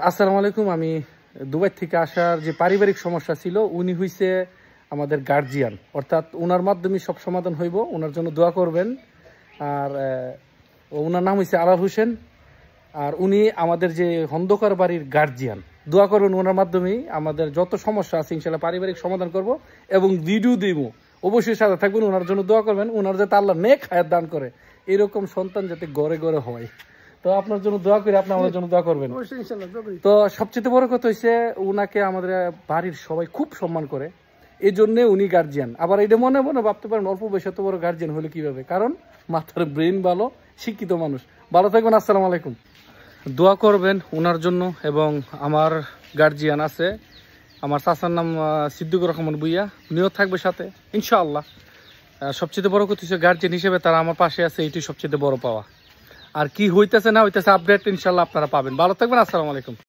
আসসালামু আলাইকুম। আমি দুবাই থেকে আসার যে পারিবারিক সমস্যা ছিল, উনি হইছে আমাদের গার্জিয়ান, অর্থাৎ ওনার মাধ্যমে সব সমাধান হইব। ওনার জন্য দোয়া করবেন। আর ওনার নাম হইছে আলাল হোসেন। আর উনি আমাদের যে হন্দকার বাড়ির গার্জিয়ান। দোয়া করবেন ওনার মাধ্যমেই আমাদের যত সমস্যা আছে ইনশাল্লাহ পারিবারিক সমাধান করব এবং ভিডিও দিব। অবশ্যই সাথে থাকবেন, ওনার জন্য দোয়া করবেন। ওনার যাতে আল্লাহ নেক হায়াত দান করে, এরকম সন্তান যাতে ঘরে ঘরে হয়। তো আপনার জন্য দোয়া করি, আপনি আমাদের জন্য দোয়া করবেন। তো সবচেয়ে বড় কথা হচ্ছে উনাকে আমাদের বাড়ির সবাই খুব সম্মান করে, এই জন্য উনি গার্জিয়ান। আবার এটা মনে মনে ভাবতে পারেন অল্প বয়সে এত বড় গার্জিয়ান হলে কিভাবে, কারণ মাথার ব্রেন ভালো, শিক্ষিত মানুষ। ভালো থাকবেন। আসসালামু আলাইকুম। দোয়া করবেন ওনার জন্য। এবং আমার গার্জিয়ান আছে, আমার চাচার নাম সিদ্দিকুর রহমান ভুইয়া, উনিও থাকবে সাথে ইনশাআল্লাহ। সবচেয়ে বড় কথা হচ্ছে গার্জিয়ান হিসেবে তারা আমার পাশে আছে, এটি সবচেয়ে বড় পাওয়া। আর কি হইতেছে না হইতেছে আপডেট ইনশাল্লাহ আপনারা পাবেন। ভালো থাকবেন। আসসালামু আলাইকুম।